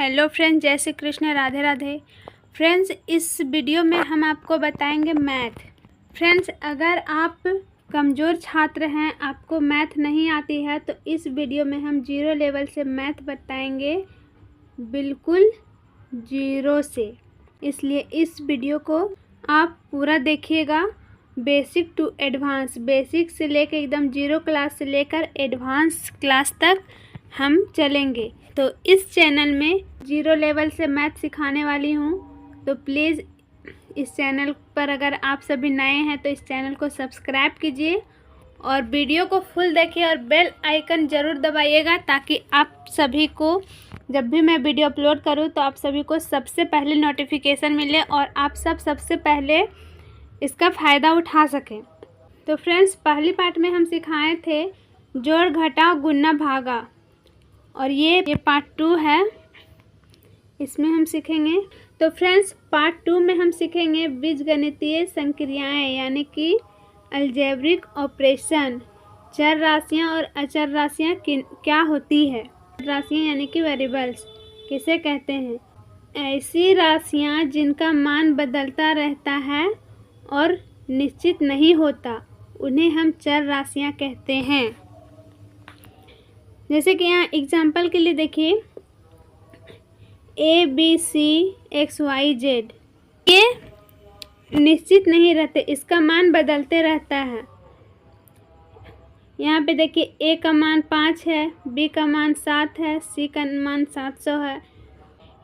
Hello friends, जय Shri Krishna, Radhe Radhe. Friends, इस video में हम आपको बताएंगे मैथ। फ्रेंड्स, अगर आप कमज़ोर छात्र हैं, आपको मैथ नहीं आती है, तो इस वीडियो में हम जीरो लेवल से मैथ बताएंगे, बिल्कुल जीरो से। इसलिए इस वीडियो को आप पूरा देखिएगा, बेसिक टू एडवांस, बेसिक से लेकर एकदम जीरो क्लास से लेकर एडवांस क्लास तक हम चलेंगे। तो इस चैनल में जीरो लेवल से मैथ सिखाने वाली हूँ, तो प्लीज़ इस चैनल पर अगर आप सभी नए हैं तो इस चैनल को सब्सक्राइब कीजिए और वीडियो को फुल देखिए और बेल आइकन ज़रूर दबाइएगा, ताकि आप सभी को जब भी मैं वीडियो अपलोड करूँ तो आप सभी को सबसे पहले नोटिफिकेशन मिले और आप सबसे पहले इसका फ़ायदा उठा सकें। तो फ्रेंड्स, पहली पार्ट में हम सिखाए थे जोड़ घटाव गुणा भागा, और ये पार्ट 2 है, इसमें हम सीखेंगे। तो फ्रेंड्स, पार्ट 2 में हम सीखेंगे बीजगणितीय संक्रियाएं, यानी कि अलजेब्रिक ऑपरेशन। चर राशियां और अचर राशियां क्या होती है? राशियां यानी कि वेरिएबल्स किसे कहते हैं? ऐसी राशियां जिनका मान बदलता रहता है और निश्चित नहीं होता, उन्हें हम चर राशियां कहते हैं। जैसे कि यहाँ एग्जाम्पल के लिए देखिए, ABCXYZ, ये निश्चित नहीं रहते, इसका मान बदलते रहता है। यहाँ पे देखिए, A का मान 5 है, B का मान 7 है, C का मान 700 है।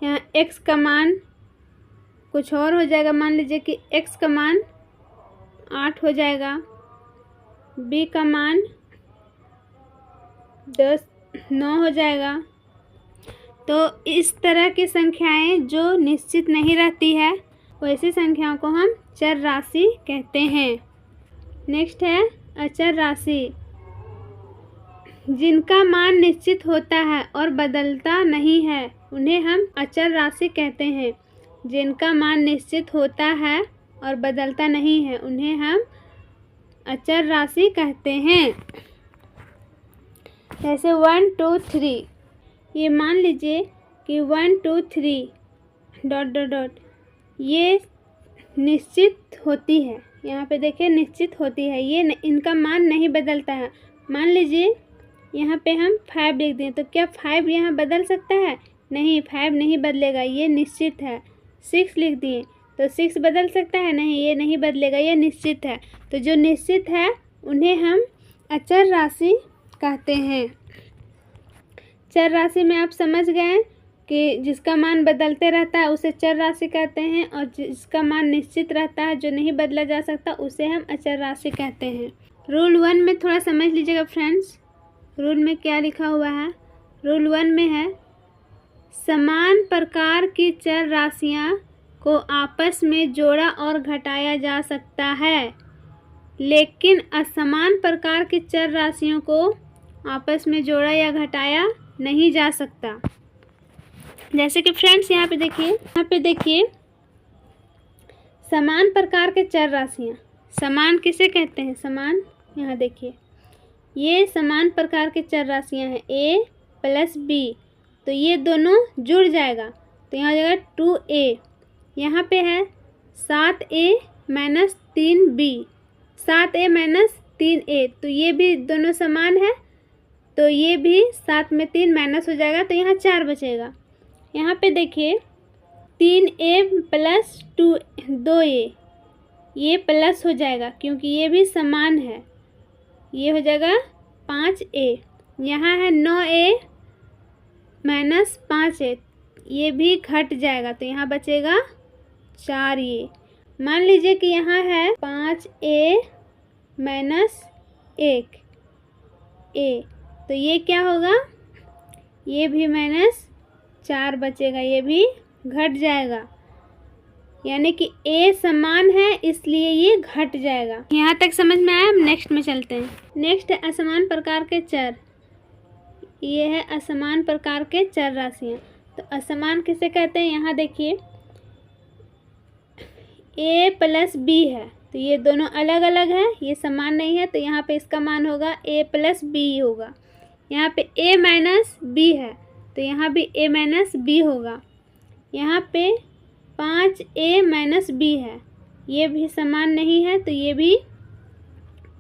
यहाँ X का मान कुछ और हो जाएगा, मान लीजिए कि X का मान 8 हो जाएगा, B का मान 9 हो जाएगा। तो इस तरह की संख्याएं जो निश्चित नहीं रहती है, वैसी संख्याओं को हम चर राशि कहते हैं। नेक्स्ट है अचर राशि, जिनका मान निश्चित होता है और बदलता नहीं है, उन्हें हम अचर राशि कहते हैं। जिनका मान निश्चित होता है और बदलता नहीं है, उन्हें हम अचर राशि कहते हैं। जैसे 1 2 3, ये मान लीजिए कि 1 2 3 ... ये निश्चित होती है। यहाँ पे देखिए, निश्चित होती है, ये इनका मान नहीं बदलता है। मान लीजिए यहाँ पे हम 5 लिख दें, तो क्या 5 यहाँ बदल सकता है? नहीं, 5 नहीं बदलेगा, ये निश्चित है। 6 लिख दिए तो 6 बदल सकता है? नहीं, ये नहीं बदलेगा, ये निश्चित है। तो जो निश्चित है उन्हें हम अचर राशि कहते हैं। चर राशि में आप समझ गए कि जिसका मान बदलते रहता है उसे चर राशि कहते हैं, और जिसका मान निश्चित रहता है, जो नहीं बदला जा सकता, उसे हम अचर राशि कहते हैं। रूल 1 में थोड़ा समझ लीजिएगा फ्रेंड्स, रूल में क्या लिखा हुआ है। रूल 1 में है, समान प्रकार की चर राशियां को आपस में जोड़ा और घटाया जा सकता है, लेकिन असमान प्रकार की चर राशियों को आपस में जोड़ा या घटाया नहीं जा सकता। जैसे कि फ्रेंड्स, यहाँ पे देखिए समान प्रकार के चर राशियाँ, समान किसे कहते हैं? समान, यहाँ देखिए, ये समान प्रकार के चर राशियाँ हैं, A + B, तो ये दोनों जुड़ जाएगा, तो यहाँ हो जाएगा 2A। यहाँ पे है 7A - 3B, 7A - 3A, तो ये भी दोनों समान है, तो ये भी 7 में 3 माइनस हो जाएगा, तो यहाँ 4 बचेगा। यहाँ पे देखिए 3A + 2A, ये प्लस हो जाएगा क्योंकि ये भी समान है, ये हो जाएगा 5A। यहाँ है 9A - 5A, ये भी घट जाएगा, तो यहाँ बचेगा 4A। मान लीजिए कि यहाँ है 5A - 1A, तो ये क्या होगा? ये भी -4 बचेगा, ये भी घट जाएगा, यानी कि A समान है इसलिए ये घट जाएगा। यहाँ तक समझ में आया? हम नेक्स्ट में चलते हैं। नेक्स्ट है असमान प्रकार के चर, ये है असमान प्रकार के चर राशियाँ। तो असमान किसे कहते हैं? यहाँ देखिए, A + B है, तो ये दोनों अलग अलग है, ये समान नहीं है, तो यहाँ पे इसका मान होगा A + B होगा। यहाँ पे A - B है, तो यहाँ भी a माइनस बी होगा। यहाँ पे 5a माइनस बी है, ये भी समान नहीं है तो ये भी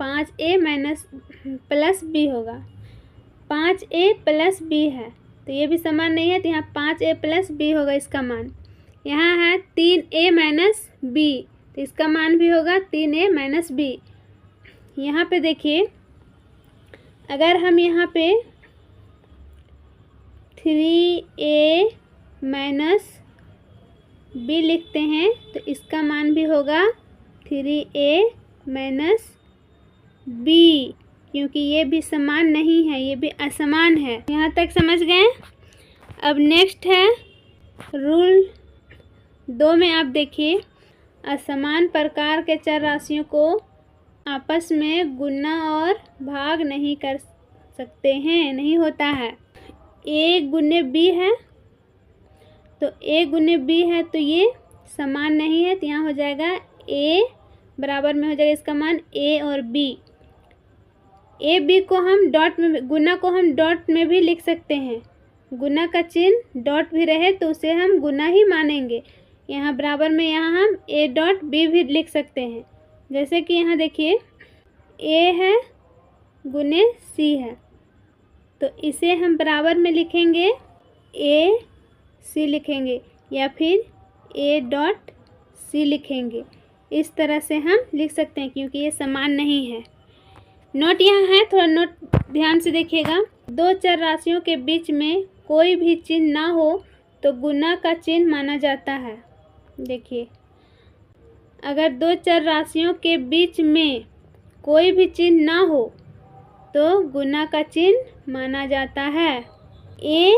5a माइनस प्लस बी होगा। 5a प्लस बी है तो ये भी समान नहीं है तो यहाँ 5a प्लस बी होगा इसका मान। यहाँ है 3a माइनस बी तो इसका मान भी होगा 3a माइनस बी। यहाँ पे देखिए, अगर हम यहाँ पे 3a माइनस बी लिखते हैं तो इसका मान भी होगा 3a माइनस बी, क्योंकि ये भी समान नहीं है, ये भी असमान है। यहाँ तक समझ गए। अब नेक्स्ट है रूल 2 में आप देखिए, असमान प्रकार के चर राशियों को आपस में गुणा और भाग नहीं कर सकते हैं, नहीं होता है। a गुने b है तो a गुने b है तो ये समान नहीं है तो यहाँ हो जाएगा a बराबर में हो जाएगा इसका मान a और b। ए बी को हम डॉट में, गुना को हम डॉट में भी लिख सकते हैं। गुना का चिन्ह डॉट भी रहे तो उसे हम गुना ही मानेंगे। यहाँ बराबर में यहाँ हम ए डॉट बी भी लिख सकते हैं। जैसे कि यहाँ देखिए, ए है गुने सी है तो इसे हम बराबर में लिखेंगे ए सी लिखेंगे या फिर ए डॉट सी लिखेंगे। इस तरह से हम लिख सकते हैं क्योंकि ये समान नहीं है। नोट यहाँ है, थोड़ा नोट ध्यान से देखिएगा। दो चर राशियों के बीच में कोई भी चिन्ह ना हो तो गुना का चिन्ह माना जाता है। देखिए, अगर दो चर राशियों के बीच में कोई भी चिन्ह ना हो तो गुना का चिन्ह माना जाता है। ए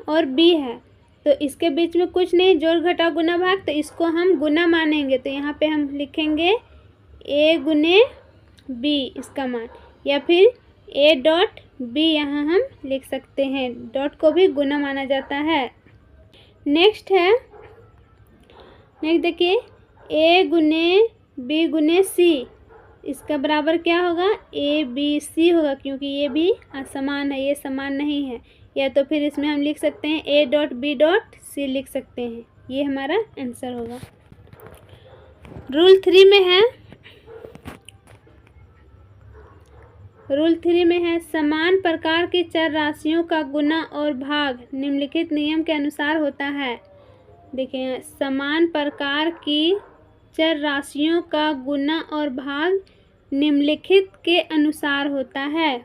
और बी है तो इसके बीच में कुछ नहीं, जोड़ घटाव गुना भाग, तो इसको हम गुना मानेंगे। तो यहाँ पे हम लिखेंगे ए गुने बी इसका मान, या फिर ए डॉट बी यहाँ हम लिख सकते हैं। डॉट को भी गुना माना जाता है। नेक्स्ट देखिए, ए गुने बी गुने सी, इसका बराबर क्या होगा, ए बी सी होगा क्योंकि ये भी असमान है, ये समान नहीं है। या तो फिर इसमें हम लिख सकते हैं A dot B dot C लिख सकते हैं। ये हमारा आंसर होगा। रूल 3 में है समान प्रकार की चर राशियों का गुना और भाग निम्नलिखित नियम के अनुसार होता है। देखिए, समान प्रकार की चर राशियों का गुना और भाग निम्नलिखित के अनुसार होता है।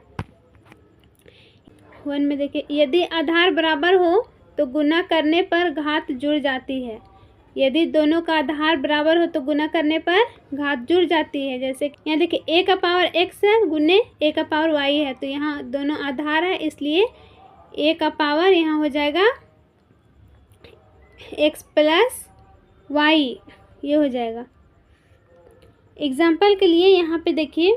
1 में देखिए, यदि आधार बराबर हो तो गुना करने पर घात जुड़ जाती है। यदि दोनों का आधार बराबर हो तो गुना करने पर घात जुड़ जाती है। जैसे यहाँ देखिए, a का पावर x है गुने a का पावर y है, तो यहाँ दोनों आधार है इसलिए a का पावर यहाँ हो जाएगा x प्लस y, ये हो जाएगा। एग्जाम्पल के लिए यहाँ पे देखिए,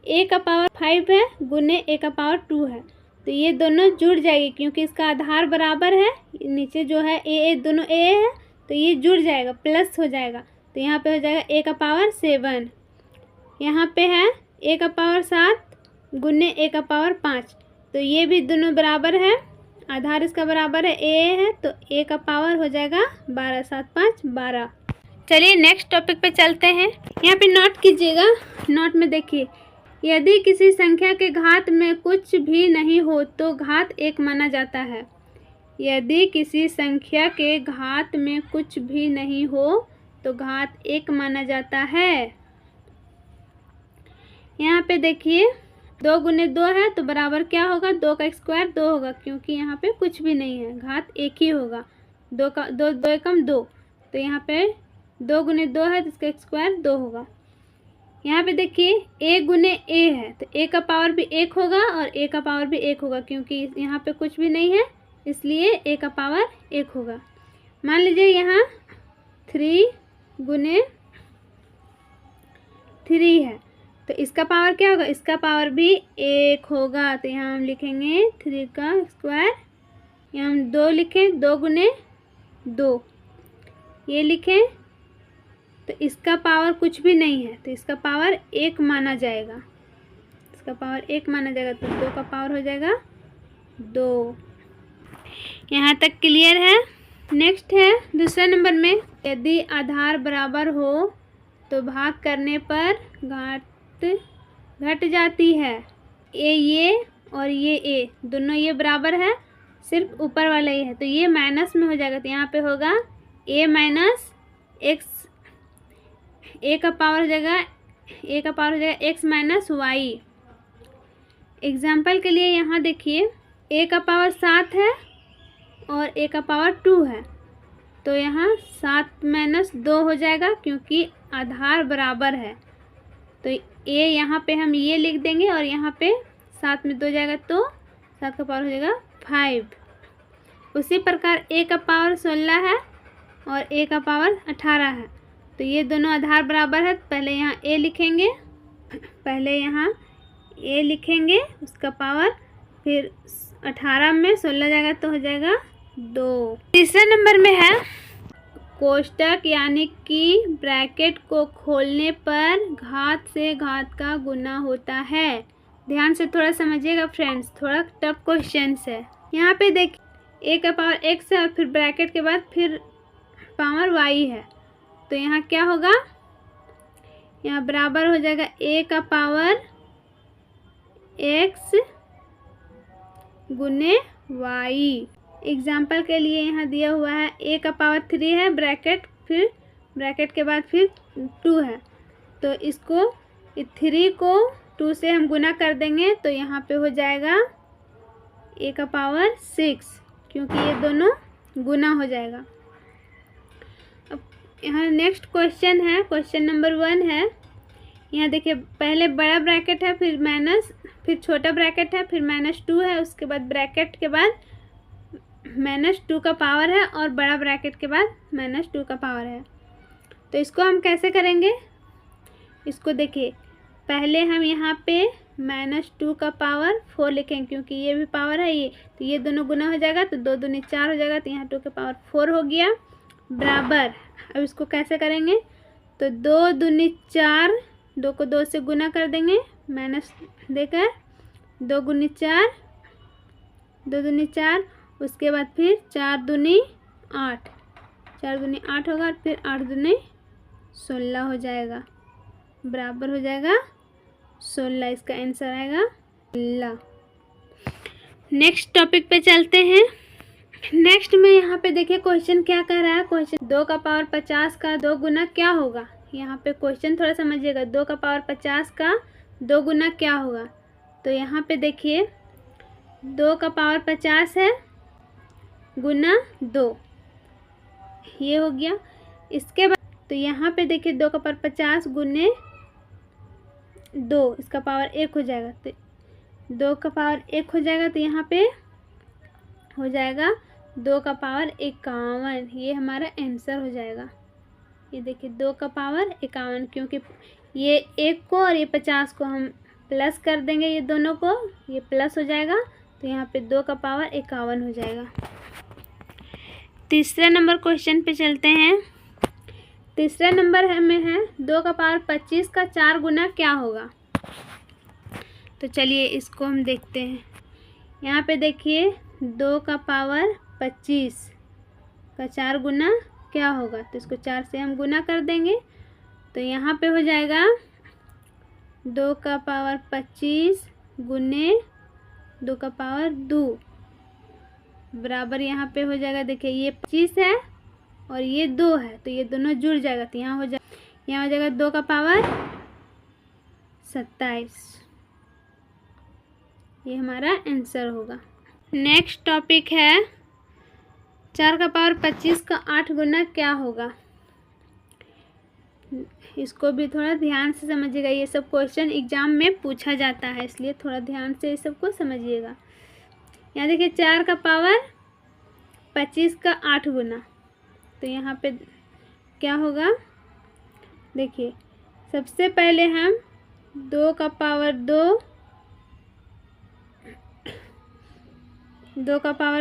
a का पावर 5 है गुने a का पावर 2 है, तो ये दोनों जुड़ जाएगी क्योंकि इसका आधार बराबर है। नीचे जो है a दोनों a है तो ये जुड़ जाएगा, प्लस हो जाएगा। तो यहाँ पे हो जाएगा a का पावर 7, यहाँ पे है a का पावर 7 गुने a का पावर 5, तो ये भी दोनों बराबर है। आधार इसका बराबर है a है तो a का पावर हो जाएगा 12, 7 5 12। चलिए नेक्स्ट टॉपिक पे चलते हैं। यहाँ पे नोट कीजिएगा। नोट में देखिए, यदि किसी संख्या के घात में कुछ भी नहीं हो तो घात 1 माना जाता है। यदि किसी संख्या के घात में कुछ भी नहीं हो तो घात 1 माना जाता है। यहाँ पे देखिए, 2 गुने 2 है तो बराबर क्या होगा, 2 का स्क्वायर 2 होगा क्योंकि यहाँ पे कुछ भी नहीं है, घात 1 ही होगा। 2 का 2 एकम 2, तो यहाँ पे 2 गुने 2 है तो इसका स्क्वायर 2 होगा। यहाँ पे देखिए, a गुने a है तो a का पावर भी 1 होगा और a का पावर भी 1 होगा क्योंकि यहाँ पे कुछ भी नहीं है इसलिए a का पावर 1 होगा। मान लीजिए यहाँ 3 गुने 3 है तो इसका पावर क्या होगा, इसका पावर भी 1 होगा। तो यहाँ हम लिखेंगे 3 का स्क्वायर, यहाँ हम 2 लिखें, 2 गुने 2 ये लिखें, तो इसका पावर कुछ भी नहीं है तो इसका पावर 1 माना जाएगा। इसका पावर 1 माना जाएगा तो 2 का पावर हो जाएगा 2। यहाँ तक क्लियर है। नेक्स्ट है दूसरा नंबर में, यदि आधार बराबर हो तो भाग करने पर घट जाती है। ये और ये दोनों ये बराबर है, सिर्फ ऊपर वाला ये है, तो ये माइनस में हो जाएगा। तो यहाँ पे होगा a माइनस एक्स, a का पावर हो जाएगा x माइनस वाई। एग्जाम्पल के लिए यहाँ देखिए, a का पावर 7 है और a का पावर 2 है, तो यहाँ 7 माइनस 2 हो जाएगा क्योंकि आधार बराबर है। तो a यहाँ पे हम ये लिख देंगे और यहाँ पे 7 में 2 जाएगा तो 7 का पावर हो जाएगा 5। उसी प्रकार a का पावर 16 है और a का पावर 18 है, तो ये दोनों आधार बराबर है। पहले यहाँ a लिखेंगे, उसका पावर, फिर 18 में 16 जाएगा तो हो जाएगा 2। तीसरे नंबर में है, कोष्टक यानी कि ब्रैकेट को खोलने पर घात से घात का गुना होता है। ध्यान से थोड़ा समझिएगा फ्रेंड्स, थोड़ा टफ क्वेश्चन है। यहाँ पे देखिए a का पावर x है और फिर ब्रैकेट के बाद फिर पावर y है, तो यहाँ क्या होगा, यहाँ बराबर हो जाएगा a का पावर x गुने y। एग्जाम्पल के लिए यहाँ दिया हुआ है a का पावर 3 है, फिर ब्रैकेट के बाद फिर 2 है, तो इसको 3 को 2 से हम गुना कर देंगे तो यहाँ पे हो जाएगा a का पावर 6, क्योंकि ये दोनों गुना हो जाएगा। अब यहाँ नेक्स्ट क्वेश्चन है, क्वेश्चन नंबर 1 है। यहाँ देखिए, पहले बड़ा ब्रैकेट है, फिर छोटा ब्रैकेट है, फिर -2 है, उसके बाद ब्रैकेट के बाद -2 का पावर है और बड़ा ब्रैकेट के बाद -2 का पावर है। तो इसको हम कैसे करेंगे, इसको देखिए, पहले हम यहाँ पे -2 का पावर 4 लिखेंगे क्योंकि ये भी पावर है ये, तो ये दोनों गुना हो जाएगा तो 2 दूनी 4 हो जाएगा, तो यहाँ 2 का पावर 4 हो गया बराबर। अब इसको कैसे करेंगे, तो 2 दूनी 4, 2 को 2 से गुना कर देंगे, माइनस देकर 2 दूनी 4, उसके बाद फिर 4 दूनी 8 होगा और फिर 8 दूनी 16 हो जाएगा, बराबर हो जाएगा 16। इसका आंसर आएगा 16। नेक्स्ट टॉपिक पे चलते हैं। नेक्स्ट में यहाँ पे देखिए क्वेश्चन क्या कह रहा है, क्वेश्चन 2 का पावर 50 का 2 गुना क्या होगा। यहाँ पे क्वेश्चन थोड़ा समझिएगा, 2 का पावर 50 का 2 गुना क्या होगा। तो यहाँ पे देखिए 2 का पावर 50 है गुना 2, ये हो गया। इसके बाद तो यहाँ पे देखिए 2 का पावर 50 गुने 2, इसका पावर 1 हो जाएगा, तो 2 का पावर 1 हो जाएगा, तो यहाँ पे हो जाएगा 2 का पावर 51। ये हमारा आंसर हो जाएगा। ये देखिए 2 का पावर 51, क्योंकि ये 1 को और ये 50 को हम प्लस कर देंगे, ये दोनों को, ये प्लस हो जाएगा, तो यहाँ पे 2 का पावर 51 हो जाएगा। तीसरा नंबर क्वेश्चन पे चलते हैं। तीसरा नंबर में है 2 का पावर 25 का 4 गुना क्या होगा। तो चलिए इसको हम देखते हैं। यहाँ पे देखिए 2 का पावर 25 का 4 गुना क्या होगा, तो इसको 4 से हम गुना कर देंगे, तो यहाँ पे हो जाएगा 2 का पावर 25 गुने 2 का पावर 2 बराबर, यहाँ पे हो जाएगा, देखिए ये 25 है और ये 2 है, तो ये दोनों जुड़ जाएगा, तो यहाँ हो जाएगा 2 का पावर 27। ये हमारा आंसर होगा। नेक्स्ट टॉपिक है 4 का पावर 25 का 8 गुना क्या होगा। इसको भी थोड़ा ध्यान से समझिएगा, ये सब क्वेश्चन एग्जाम में पूछा जाता है, इसलिए थोड़ा ध्यान से इस सबको समझिएगा। यहाँ देखिए 4 का पावर 25 का 8 गुना, तो यहाँ पे क्या होगा, देखिए सबसे पहले हम 2 का पावर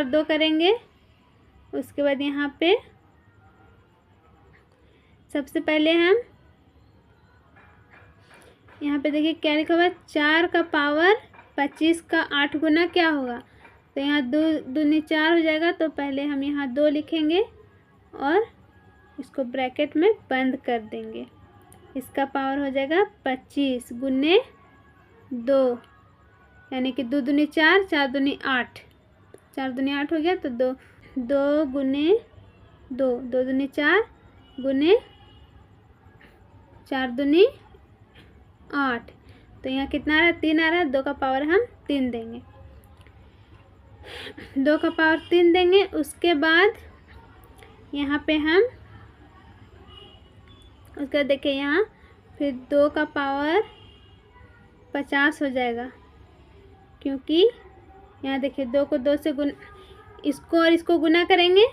2 करेंगे, उसके बाद यहाँ पे सबसे पहले हम यहाँ पे देखिए क्या लिखा हुआ है, 4 का पावर 25 का 8 गुना क्या होगा, तो यहाँ 2 दूनी 4 हो जाएगा। तो पहले हम यहाँ 2 लिखेंगे और इसको ब्रैकेट में बंद कर देंगे। इसका पावर हो जाएगा 25 गुने 2, यानी कि 2 दूनी 4, 4 दूनी 8, 4 दूनी 8 हो गया। तो 2 गुने 2, 2 दूनी 4 गुने 4 दूनी 8। तो यहाँ कितना आ रहा है? 3 आ रहा है। 2 का पावर हम 3 देंगे, 2 का पावर 3 देंगे। उसके बाद यहाँ पे हम उसका देखिए यहाँ फिर 2 का पावर 50 हो जाएगा, क्योंकि यहाँ देखिए 2 को 2 से इसको और इसको गुना करेंगे।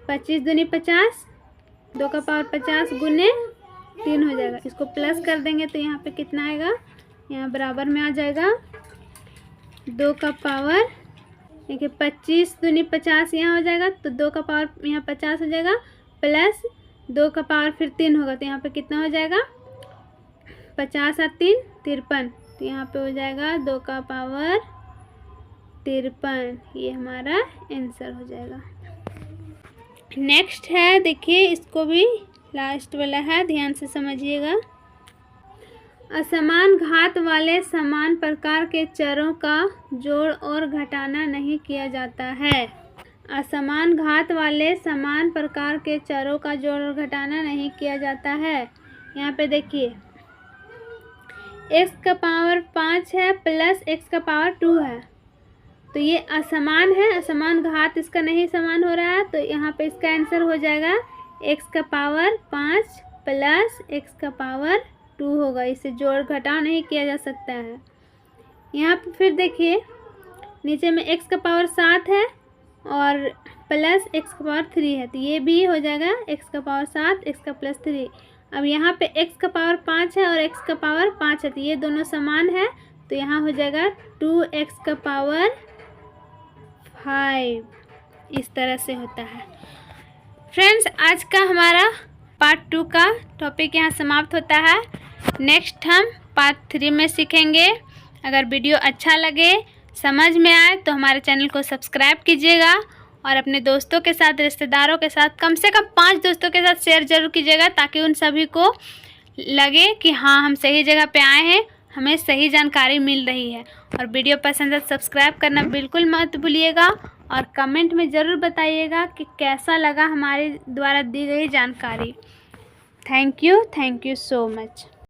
25 दूनी 50, 2 का पावर 50 गुने 3 हो जाएगा। इसको प्लस कर देंगे तो यहाँ पे कितना आएगा? यहाँ बराबर में आ जाएगा 2 का पावर, देखिए 25 दूनी 50 यहाँ हो जाएगा। तो 2 का पावर यहाँ 50 हो जाएगा, प्लस 2 का पावर फिर 3 होगा। तो यहाँ पे कितना हो जाएगा? 50 और 3 53। तो यहाँ पे हो जाएगा 2 का पावर 53। ये हमारा आंसर हो जाएगा। नेक्स्ट है, देखिए इसको भी लास्ट वाला है, ध्यान से समझिएगा। असमान घात वाले समान प्रकार के चरों का जोड़ और घटाना नहीं किया जाता है। असमान घात वाले समान प्रकार के चरों का जोड़ और घटाना नहीं किया जाता है। यहाँ पे देखिए x का पावर 5 है प्लस x का पावर 2 है, तो ये असमान है, असमान घात इसका नहीं समान हो रहा है। तो यहाँ पे इसका आंसर हो जाएगा x का पावर 5 प्लस x का पावर 2 होगा। इसे जोड़ घटाव नहीं किया जा सकता है। यहाँ पे फिर देखिए नीचे में x का पावर 7 है और प्लस x का पावर 3 है, तो ये भी हो जाएगा x का पावर 7 x का प्लस 3। अब यहाँ पे x का पावर 5 है और x का पावर 5 है, तो ये दोनों समान है। तो यहाँ हो जाएगा 2x का पावर 5। इस तरह से होता है। फ्रेंड्स, आज का हमारा पार्ट 2 का टॉपिक यहाँ समाप्त होता है। नेक्स्ट हम पार्ट 3 में सीखेंगे। अगर वीडियो अच्छा लगे, समझ में आए तो हमारे चैनल को सब्सक्राइब कीजिएगा और अपने दोस्तों के साथ, रिश्तेदारों के साथ, कम से कम 5 दोस्तों के साथ शेयर जरूर कीजिएगा, ताकि उन सभी को लगे कि हाँ, हम सही जगह पे आए हैं, हमें सही जानकारी मिल रही है। और वीडियो पसंद है तो सब्सक्राइब करना बिल्कुल मत भूलिएगा और कमेंट में ज़रूर बताइएगा कि कैसा लगा हमारे द्वारा दी गई जानकारी। Thank you so much.